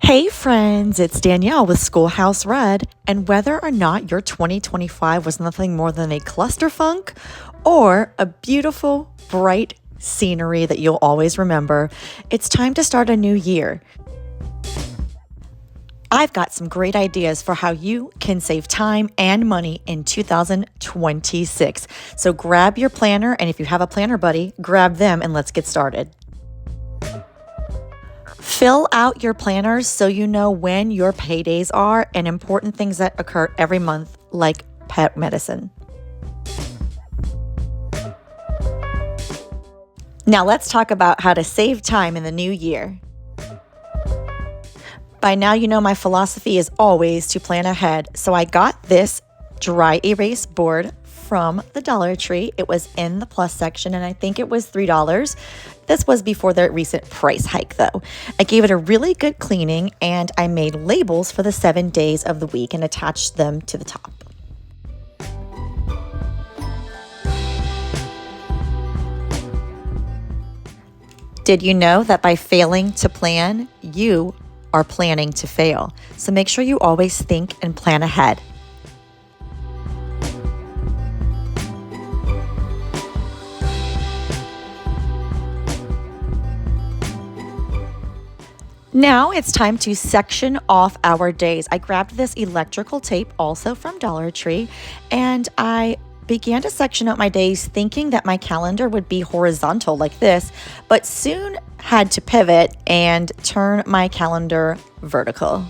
Hey friends, it's Danielle with Schoolhouse Red, and whether or not your 2025 was nothing more than a clusterfunk or a beautiful, bright scenery that you'll always remember, it's time to start a new year. I've got some great ideas for how you can save time and money in 2026. So grab your planner, and if you have a planner buddy, grab them and let's get started. Fill out your planners so you know when your paydays are and important things that occur every month, like pet medicine. Now let's talk about how to save time in the new year. By now, you know my philosophy is always to plan ahead. So I got this dry erase board from the Dollar Tree. It was in the plus section, and I think it was $3. This was before the recent price hike, though. I gave it a really good cleaning, and I made labels for the 7 days of the week and attached them to the top. Did you know that by failing to plan, you are planning to fail? So make sure you always think and plan ahead. Now it's time to section off our days. I grabbed this electrical tape also from Dollar Tree, and I began to section out my days thinking that my calendar would be horizontal like this, but soon had to pivot and turn my calendar vertical.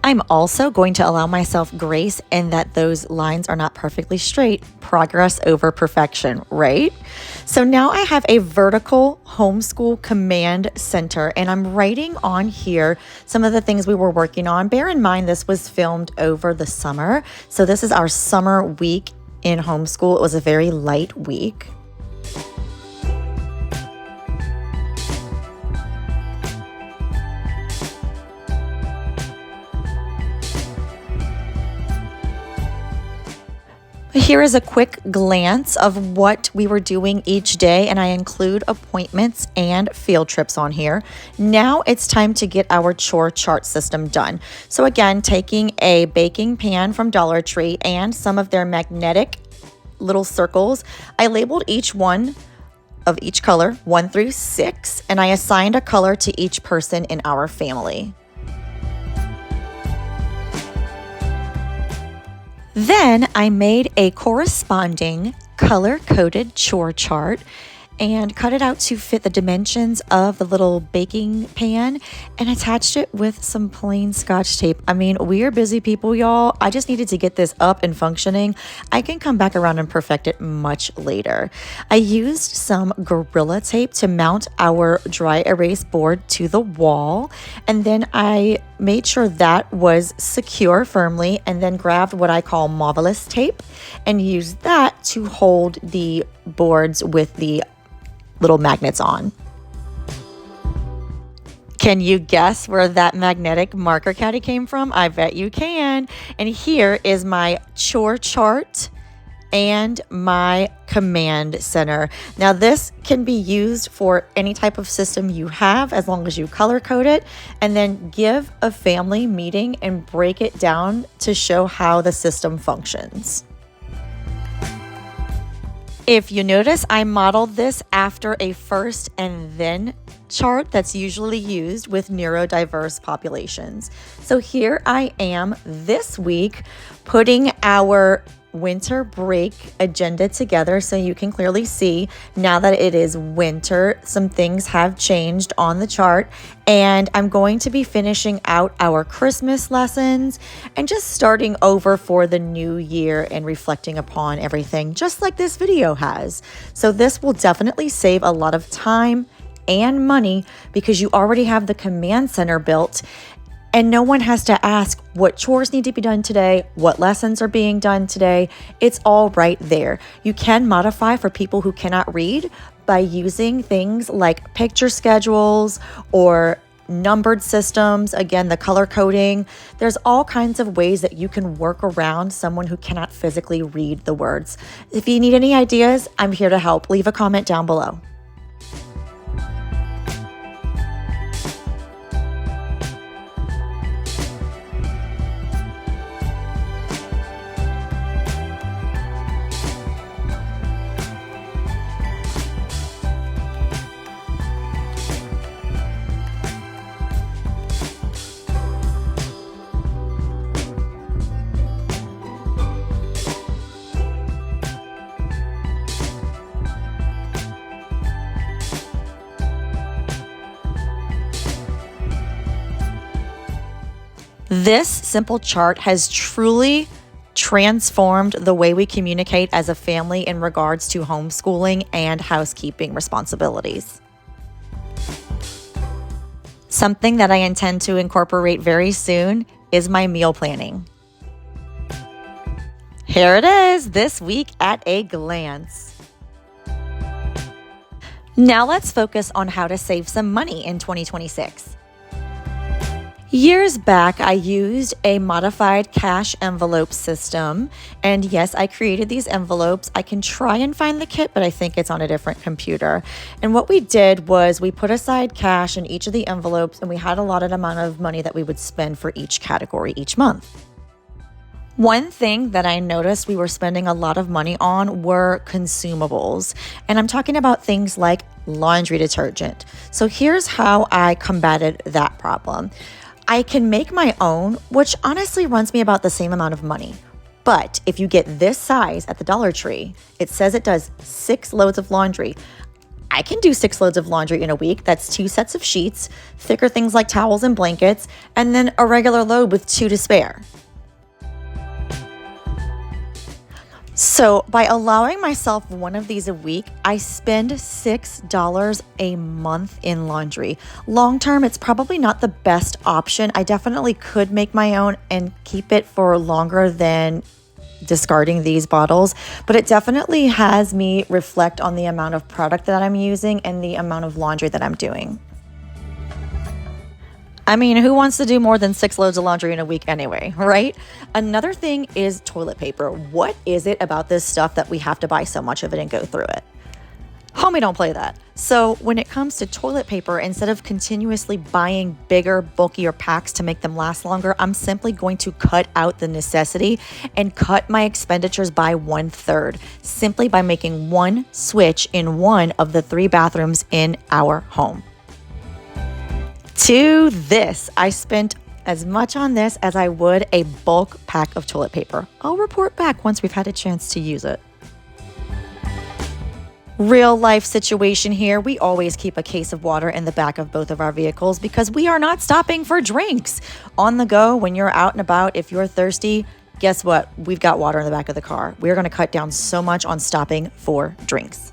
I'm also going to allow myself grace in that those lines are not perfectly straight. Progress over perfection, right? So now I have a vertical homeschool command center, and I'm writing on here some of the things we were working on. Bear in mind, this was filmed over the summer. So this is our summer week in homeschool. It was a very light week. Here is a quick glance of what we were doing each day, and I include appointments and field trips on here. Now it's time to get our chore chart system done. So again, taking a baking pan from Dollar Tree and some of their magnetic little circles, I labeled each one of each color 1 through 6, and I assigned a color to each person in our family. Then I made a corresponding color-coded chore chart and cut it out to fit the dimensions of the little baking pan and attached it with some plain Scotch tape. I mean, we are busy people, y'all. I just needed to get this up and functioning. I can come back around and perfect it much later. I used some Gorilla Tape to mount our dry erase board to the wall, and then I made sure that was secure firmly, and then grabbed what I call Marvelous tape and used that to hold the boards with the little magnets on. Can you guess where that magnetic marker caddy came from? I bet you can. And here is my chore chart and my command center. Now this can be used for any type of system you have as long as you color code it, and then give a family meeting and break it down to show how the system functions. If you notice, I modeled this after a first and then chart that's usually used with neurodiverse populations. So here I am this week putting our winter break agenda together so you can clearly see now that it is winter, some things have changed on the chart, and I'm going to be finishing out our Christmas lessons and just starting over for the new year and reflecting upon everything just like this video has. So this will definitely save a lot of time and money because you already have the command center built. And no one has to ask what chores need to be done today, what lessons are being done today. It's all right there. You can modify for people who cannot read by using things like picture schedules or numbered systems. Again, the color coding. There's all kinds of ways that you can work around someone who cannot physically read the words. If you need any ideas, I'm here to help. Leave a comment down below. This simple chart has truly transformed the way we communicate as a family in regards to homeschooling and housekeeping responsibilities. Something that I intend to incorporate very soon is my meal planning. Here it is, this week at a glance. Now let's focus on how to save some money in 2026. Years back, I used a modified cash envelope system. And yes, I created these envelopes. I can try and find the kit, but I think it's on a different computer. And what we did was we put aside cash in each of the envelopes, and we had a allotted amount of money that we would spend for each category each month. One thing that I noticed we were spending a lot of money on were consumables. And I'm talking about things like laundry detergent. So here's how I combated that problem. I can make my own, which honestly runs me about the same amount of money. But if you get this size at the Dollar Tree, it says it does 6 loads of laundry. I can do 6 loads of laundry in a week. That's 2 sets of sheets, thicker things like towels and blankets, and then a regular load with 2 to spare. So by allowing myself one of these a week, I spend $6 a month in laundry. Long term, it's probably not the best option. I definitely could make my own and keep it for longer than discarding these bottles, but it definitely has me reflect on the amount of product that I'm using and the amount of laundry that I'm doing. I mean, who wants to do more than 6 loads of laundry in a week anyway, right? Another thing is toilet paper. What is it about this stuff that we have to buy so much of it and go through it? Homie, don't play that. So when it comes to toilet paper, instead of continuously buying bigger, bulkier packs to make them last longer, I'm simply going to cut out the necessity and cut my expenditures by 1/3, simply by making one switch in one of the 3 bathrooms in our home. To this, I spent as much on this as I would a bulk pack of toilet paper. I'll report back once we've had a chance to use it. Real life situation here. We always keep a case of water in the back of both of our vehicles because we are not stopping for drinks. On the go, when you're out and about, if you're thirsty, guess what? We've got water in the back of the car. We're going to cut down so much on stopping for drinks.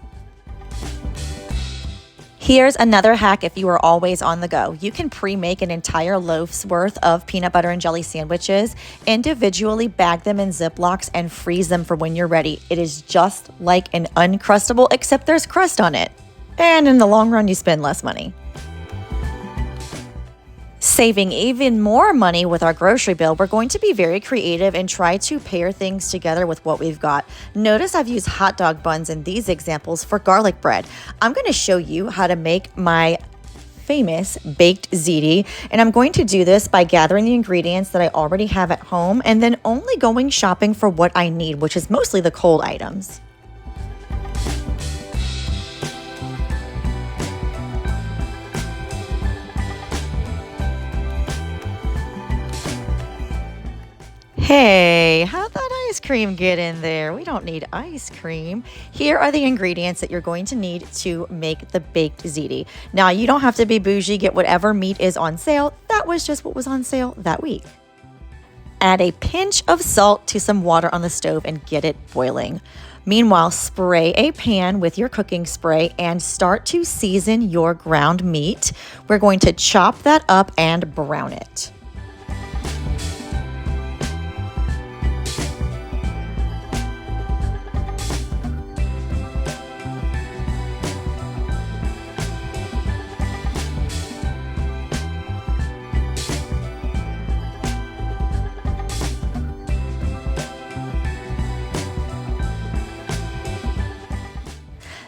Here's another hack if you are always on the go. You can pre-make an entire loaf's worth of peanut butter and jelly sandwiches, individually bag them in Ziplocs, and freeze them for when you're ready. It is just like an Uncrustable, except there's crust on it. And in the long run, you spend less money. Saving even more money with our grocery bill, we're going to be very creative and try to pair things together with what we've got. Notice I've used hot dog buns in these examples for garlic bread. I'm going to show you how to make my famous baked ziti, and I'm going to do this by gathering the ingredients that I already have at home and then only going shopping for what I need, which is mostly the cold items. Hey, how'd that ice cream get in there? We don't need ice cream. Here are the ingredients that you're going to need to make the baked ziti. Now, you don't have to be bougie, get whatever meat is on sale. That was just what was on sale that week. Add a pinch of salt to some water on the stove and get it boiling. Meanwhile, spray a pan with your cooking spray and start to season your ground meat. We're going to chop that up and brown it.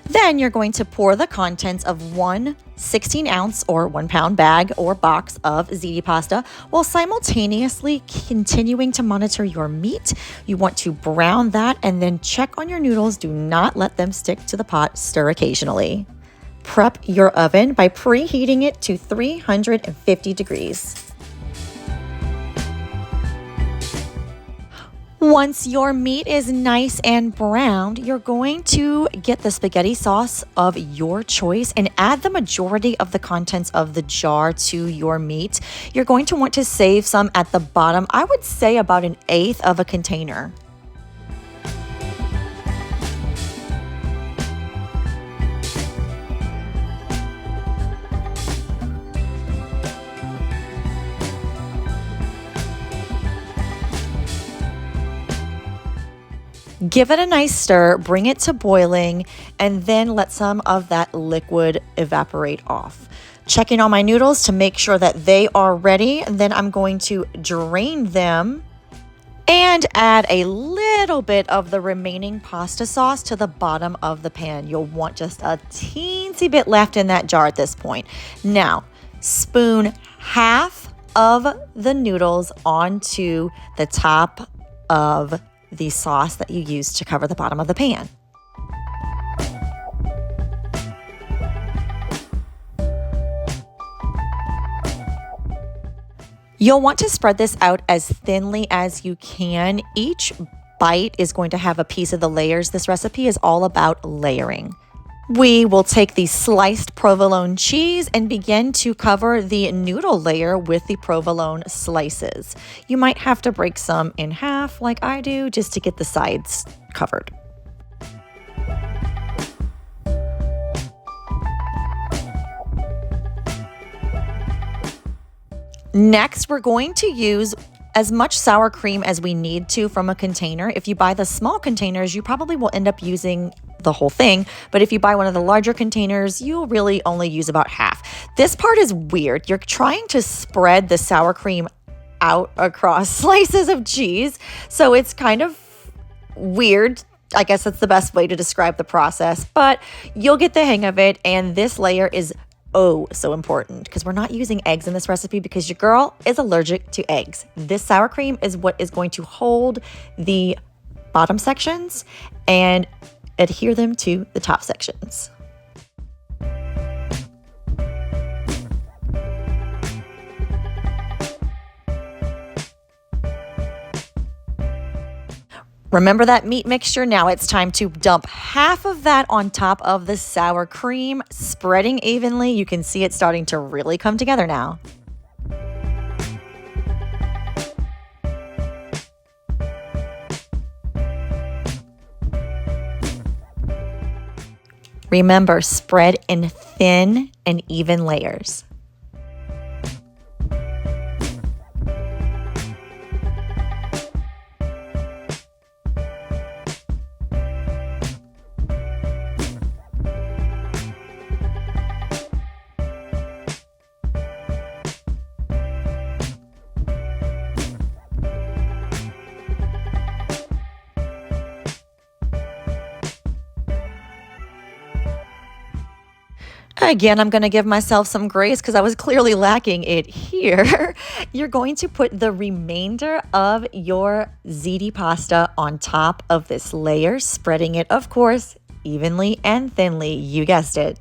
Then you're going to pour the contents of one 16-ounce or 1-pound bag or box of ziti pasta while simultaneously continuing to monitor your meat. You want to brown that and then check on your noodles. Do not let them stick to the pot. Stir occasionally. Prep your oven by preheating it to 350 degrees. Once your meat is nice and browned, you're going to get the spaghetti sauce of your choice and add the majority of the contents of the jar to your meat. You're going to want to save some at the bottom. I would say about 1/8 of a container. Give it a nice stir, bring it to boiling, and then let some of that liquid evaporate off. Checking on my noodles to make sure that they are ready, and then I'm going to drain them and add a little bit of the remaining pasta sauce to the bottom of the pan. You'll want just a teensy bit left in that jar at this point. Now, spoon half of the noodles onto the top of the sauce that you use to cover the bottom of the pan. You'll want to spread this out as thinly as you can. Each bite is going to have a piece of the layers. This recipe is all about layering. We will take the sliced provolone cheese and begin to cover the noodle layer with the provolone slices. You might have to break some in half like I do just to get the sides covered. Next, we're going to use as much sour cream as we need to from a container. If you buy the small containers, you probably will end up using the whole thing, but if you buy one of the larger containers, you'll really only use about half. This part is weird. You're trying to spread the sour cream out across slices of cheese, so it's kind of weird. I guess that's the best way to describe the process, but you'll get the hang of it, and this layer is so important because we're not using eggs in this recipe because your girl is allergic to eggs. This sour cream is what is going to hold the bottom sections and adhere them to the top sections. Remember that meat mixture? Now it's time to dump half of that on top of the sour cream, spreading evenly. You can see it starting to really come together now. Remember, spread in thin and even layers. Again, I'm going to give myself some grace because I was clearly lacking it here. You're going to put the remainder of your ziti pasta on top of this layer, spreading it, of course, evenly and thinly. You guessed it.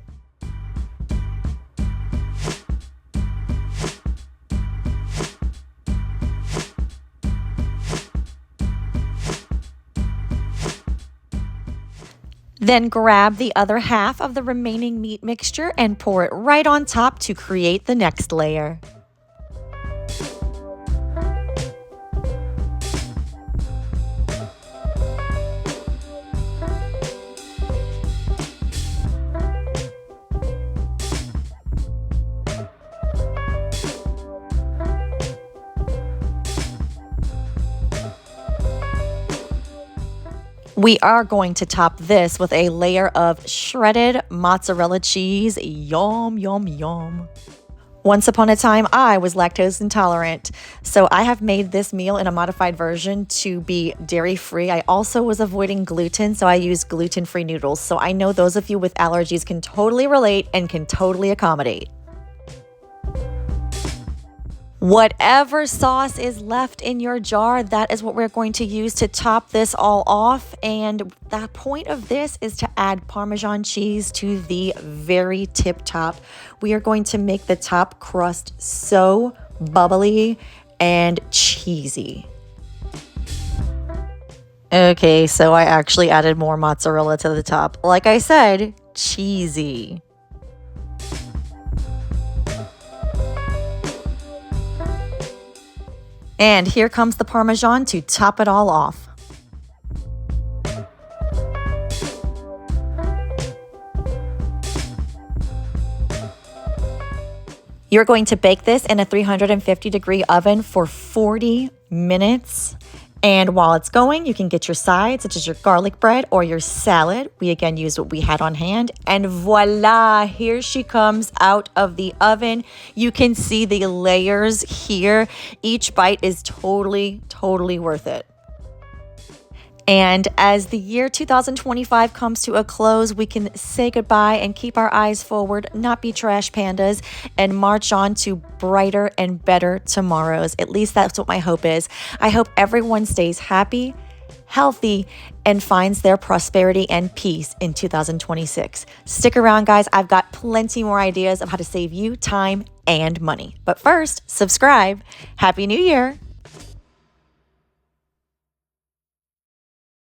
Then grab the other half of the remaining meat mixture and pour it right on top to create the next layer. We are going to top this with a layer of shredded mozzarella cheese. Yum, yum, yum. Once upon a time, I was lactose intolerant, so I have made this meal in a modified version to be dairy-free. I also was avoiding gluten, so I used gluten-free noodles. So I know those of you with allergies can totally relate and can totally accommodate. Whatever sauce is left in your jar, that is what we're going to use to top this all off. And the point of this is to add Parmesan cheese to the very tip top. We are going to make the top crust so bubbly and cheesy. Okay, so I actually added more mozzarella to the top. Like I said, cheesy. And here comes the Parmesan to top it all off. You're going to bake this in a 350-degree oven for 40 minutes. And while it's going, you can get your sides, such as your garlic bread or your salad. We again used what we had on hand. And voila, here she comes out of the oven. You can see the layers here. Each bite is totally worth it. And as the year 2025 comes to a close, we can say goodbye and keep our eyes forward, not be trash pandas, and march on to brighter and better tomorrows. At least that's what my hope is. I hope everyone stays happy, healthy, and finds their prosperity and peace in 2026. Stick around, guys. I've got plenty more ideas of how to save you time and money. But first, subscribe. Happy New Year.